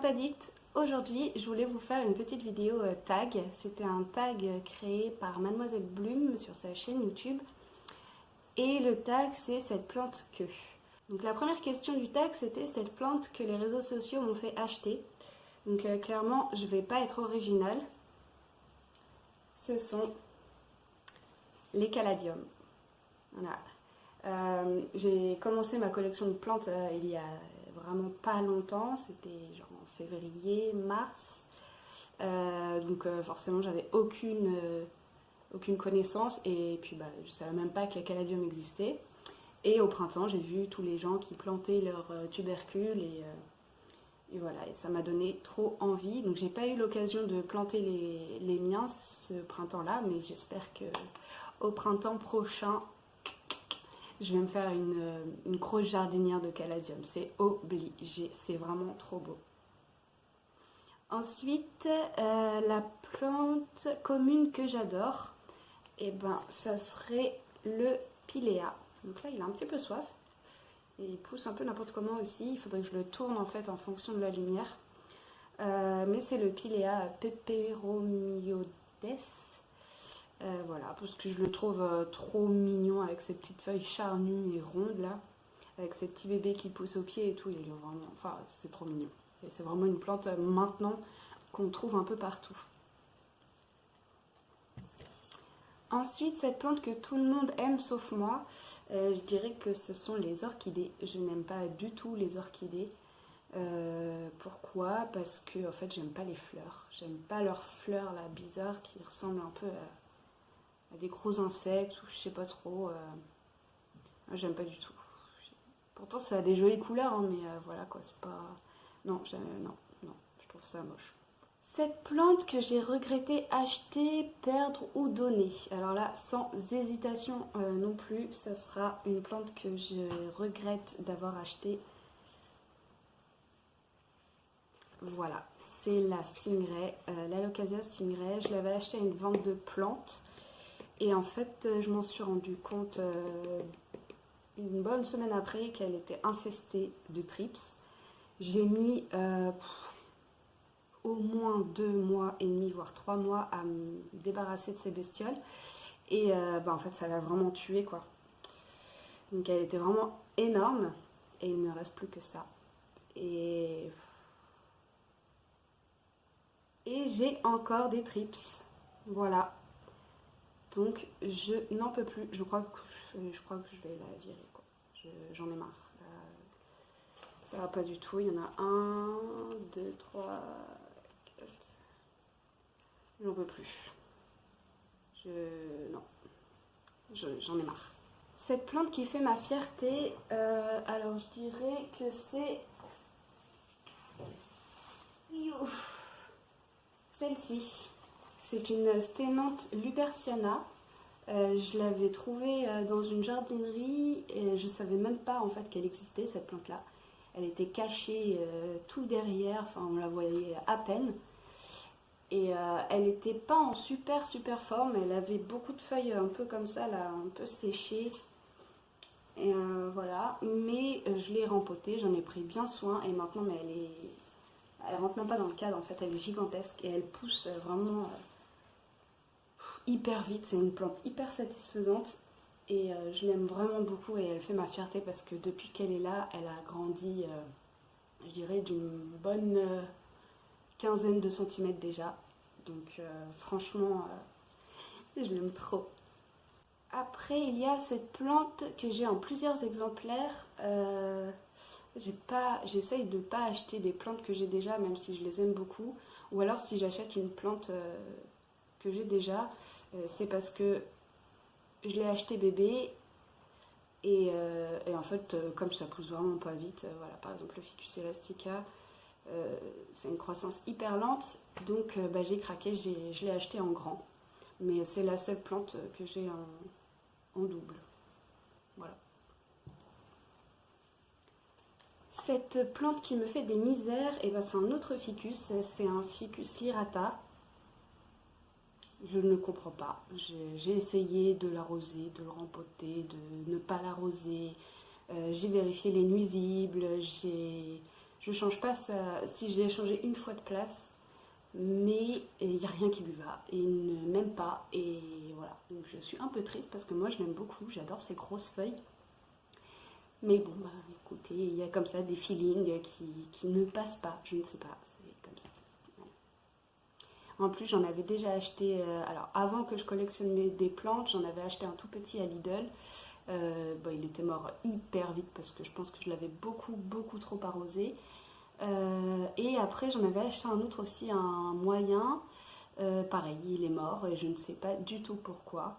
Plante Addict. Aujourd'hui, je voulais vous faire une petite vidéo tag. C'était un tag créé par Mademoiselle Bloom sur sa chaîne YouTube. Et le tag, c'est cette plante que. Donc la première question du tag, c'était cette plante que les réseaux sociaux m'ont fait acheter. Donc clairement, je vais pas être originale. Ce sont les caladiums. Voilà. J'ai commencé ma collection de plantes il y a vraiment pas longtemps, c'était genre en février, mars. Donc forcément j'avais aucune connaissance et puis je savais même pas que les caladiums existaient. Et au printemps j'ai vu tous les gens qui plantaient leurs tubercules et voilà, et ça m'a donné trop envie. Donc j'ai pas eu l'occasion de planter les miens ce printemps-là, mais j'espère que au printemps prochain je vais me faire une grosse jardinière de caladium. C'est obligé, c'est vraiment trop beau. Ensuite, la plante commune que j'adore, et ça serait le pilea. Donc là, il a un petit peu soif. Et il pousse un peu n'importe comment aussi. Il faudrait que je le tourne en fait en fonction de la lumière. Mais c'est le pilea peperomioides. Voilà, parce que je le trouve trop mignon avec ses petites feuilles charnues et rondes là, avec ses petits bébés qui poussent aux pieds et tout. Il est vraiment, enfin, c'est trop mignon. Et c'est vraiment une plante maintenant qu'on trouve un peu partout. Ensuite, cette plante que tout le monde aime sauf moi, je dirais que ce sont les orchidées. Je n'aime pas du tout les orchidées. Pourquoi? Parce que en fait, j'aime pas les fleurs. J'aime pas leurs fleurs là bizarres qui ressemblent un peu à des gros insectes ou je sais pas trop. J'aime pas du tout. Pourtant, ça a des jolies couleurs, hein, mais voilà quoi, c'est pas. Non, non, je trouve ça moche. Cette plante que j'ai regretté acheter, perdre ou donner. Alors là, sans hésitation non plus, ça sera une plante que je regrette d'avoir achetée. Voilà, c'est la Stingray, l'Alocasia Stingray. Je l'avais acheté à une vente de plantes. Et en fait, je m'en suis rendu compte une bonne semaine après qu'elle était infestée de trips. J'ai mis au moins 2 mois et demi, voire 3 mois à me débarrasser de ces bestioles. Et en fait, ça l'a vraiment tuée, quoi. Donc elle était vraiment énorme. Et il ne me reste plus que ça. Et j'ai encore des trips. Voilà. Donc je n'en peux plus. Je crois que je vais la virer, quoi. J'en ai marre. Ça va pas du tout. Il y en a 1, 2, 3, 4. J'en peux plus. Non. J'en ai marre. Cette plante qui fait ma fierté, alors je dirais que c'est celle-ci. C'est une Stenante luperciana. Je l'avais trouvée dans une jardinerie et je savais même pas en fait qu'elle existait, cette plante là. Elle était cachée tout derrière, enfin on la voyait à peine. Et elle n'était pas en super forme, elle avait beaucoup de feuilles un peu comme ça là, un peu séchées. Et voilà, mais je l'ai rempotée, j'en ai pris bien soin et maintenant mais elle rentre même pas dans le cadre en fait, elle est gigantesque et elle pousse vraiment hyper vite. C'est une plante hyper satisfaisante et je l'aime vraiment beaucoup et elle fait ma fierté parce que depuis qu'elle est là, elle a grandi, je dirais, d'une bonne quinzaine de centimètres déjà. Donc franchement, je l'aime trop. Après, il y a cette plante que j'ai en plusieurs exemplaires. J'essaye de ne pas acheter des plantes que j'ai déjà, même si je les aime beaucoup. Ou alors si j'achète une plante que j'ai déjà, c'est parce que je l'ai acheté bébé et en fait comme ça pousse vraiment pas vite, voilà, par exemple le Ficus elastica, c'est une croissance hyper lente, donc j'ai craqué, je l'ai acheté en grand, mais c'est la seule plante que j'ai en double, voilà. Cette plante qui me fait des misères, et c'est un autre ficus, c'est un Ficus lyrata. Je ne comprends pas. J'ai essayé de l'arroser, de le rempoter, de ne pas l'arroser. J'ai vérifié les nuisibles. Je change pas ça, si je l'ai changé une fois de place, mais il n'y a rien qui lui va, et il ne m'aime pas, et voilà. Donc je suis un peu triste parce que moi je l'aime beaucoup, j'adore ces grosses feuilles. Mais bon, bah, écoutez, il y a comme ça des feelings qui ne passent pas, je ne sais pas, c'est comme ça. En plus, j'en avais déjà acheté, alors avant que je collectionne des plantes, j'en avais acheté un tout petit à Lidl. Bon, il était mort hyper vite parce que je pense que je l'avais beaucoup trop arrosé. Et après, j'en avais acheté un autre aussi, un moyen. Pareil, il est mort et je ne sais pas du tout pourquoi.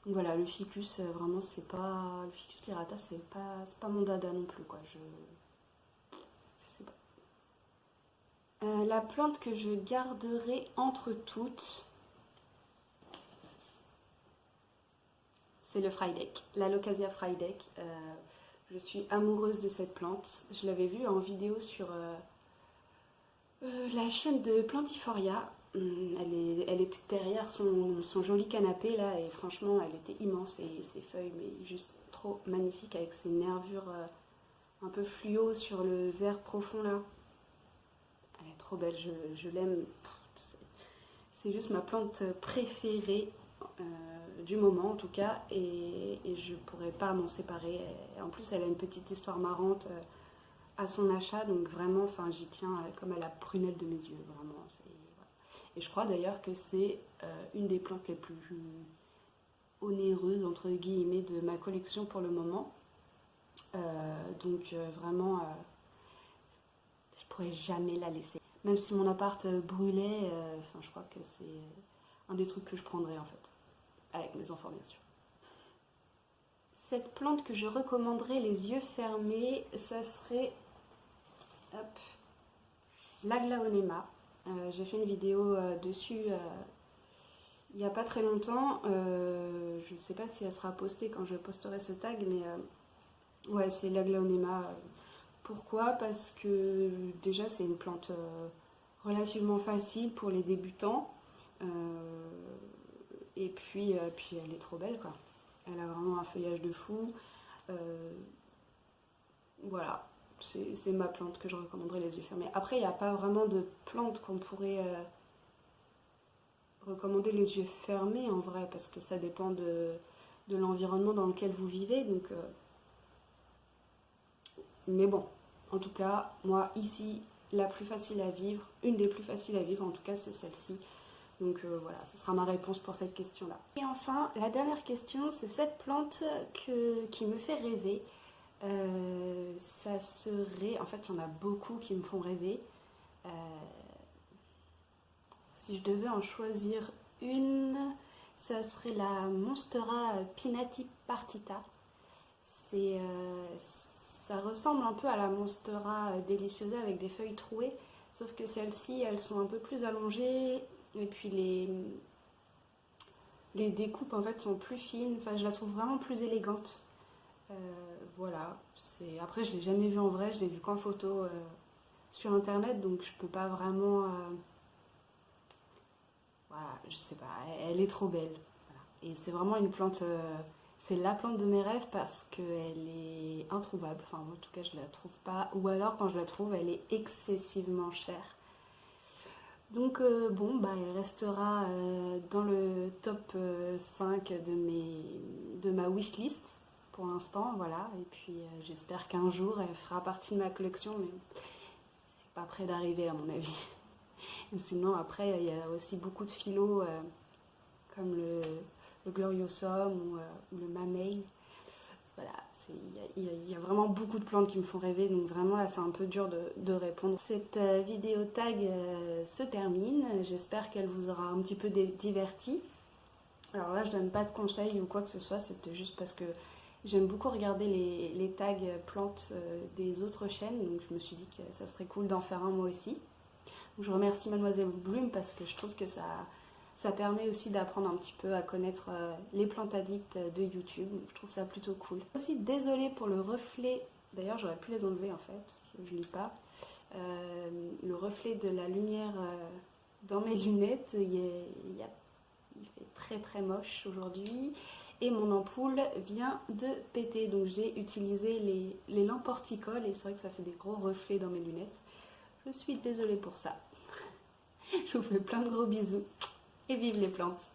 Donc voilà, le ficus, vraiment, c'est pas. Le ficus lirata, c'est pas mon dada non plus, quoi. Je sais pas. La plante que je garderai entre toutes, c'est le Frydek, la Loccasia Frydek. Je suis amoureuse de cette plante. Je l'avais vue en vidéo sur la chaîne de Plantiforia. Elle était derrière son joli canapé là et franchement elle était immense et ses feuilles mais juste trop magnifiques avec ses nervures un peu fluo sur le vert profond là. Elle est trop belle, je l'aime. C'est juste ma plante préférée du moment en tout cas et je pourrais pas m'en séparer. En plus elle a une petite histoire marrante à son achat donc vraiment enfin j'y tiens comme à la prunelle de mes yeux vraiment. Voilà. Et je crois d'ailleurs que c'est une des plantes les plus onéreuses entre guillemets de ma collection pour le moment. Donc vraiment je pourrais jamais la laisser. Même si mon appart brûlait, enfin je crois que c'est un des trucs que je prendrais en fait. Avec mes enfants bien sûr. Cette plante que je recommanderais les yeux fermés, ça serait hop, l'aglaonema. J'ai fait une vidéo dessus il n'y a pas très longtemps. Je ne sais pas si elle sera postée quand je posterai ce tag, mais ouais, c'est l'aglaonema. Pourquoi? Parce que déjà c'est une plante relativement facile pour les débutants. Et puis elle est trop belle quoi. Elle a vraiment un feuillage de fou. Voilà, c'est ma plante que je recommanderais les yeux fermés. Après, il n'y a pas vraiment de plante qu'on pourrait recommander les yeux fermés en vrai, parce que ça dépend de l'environnement dans lequel vous vivez. Donc, mais bon, en tout cas, moi ici, la plus facile à vivre, une des plus faciles à vivre en tout cas, c'est celle-ci. Donc voilà, ce sera ma réponse pour cette question-là. Et enfin, la dernière question, c'est cette plante qui me fait rêver. Ça serait... En fait, il y en a beaucoup qui me font rêver. Si je devais en choisir une, ça serait la Monstera pinnati partita. Ça ressemble un peu à la Monstera deliciosa avec des feuilles trouées, sauf que celles-ci, elles sont un peu plus allongées, et puis les découpes en fait sont plus fines. Enfin, je la trouve vraiment plus élégante. Voilà. Après, je l'ai jamais vue en vrai, je l'ai vue qu'en photo sur internet, donc je peux pas vraiment. Voilà, je sais pas, elle est trop belle. Voilà. Et c'est vraiment une plante. C'est la plante de mes rêves parce qu'elle est introuvable. Enfin, en tout cas, je la trouve pas. Ou alors, quand je la trouve, elle est excessivement chère. Donc, bon, bah, elle restera dans le top 5 de ma wishlist pour l'instant. Voilà. Et puis, j'espère qu'un jour, elle fera partie de ma collection. Mais c'est pas près d'arriver, à mon avis. Et sinon, après, il y a aussi beaucoup de phyllos comme le Gloriosum ou le Mamei. Voilà, il y a vraiment beaucoup de plantes qui me font rêver, donc vraiment là c'est un peu dur de répondre. Cette vidéo tag se termine, j'espère qu'elle vous aura un petit peu diverti. Alors là je donne pas de conseils ou quoi que ce soit, c'était juste parce que j'aime beaucoup regarder les tags plantes des autres chaînes, donc je me suis dit que ça serait cool d'en faire un moi aussi. Donc je remercie Mademoiselle Bloom parce que je trouve que ça permet aussi d'apprendre un petit peu à connaître les plantes addicts de YouTube. Je trouve ça plutôt cool. Aussi désolée pour le reflet, d'ailleurs j'aurais pu les enlever en fait, je lis pas. Le reflet de la lumière dans mes lunettes, il fait très très moche aujourd'hui. et mon ampoule vient de péter. Donc j'ai utilisé les lampes horticoles et c'est vrai que ça fait des gros reflets dans mes lunettes. Je suis désolée pour ça. Je vous fais plein de gros bisous et vive les plantes!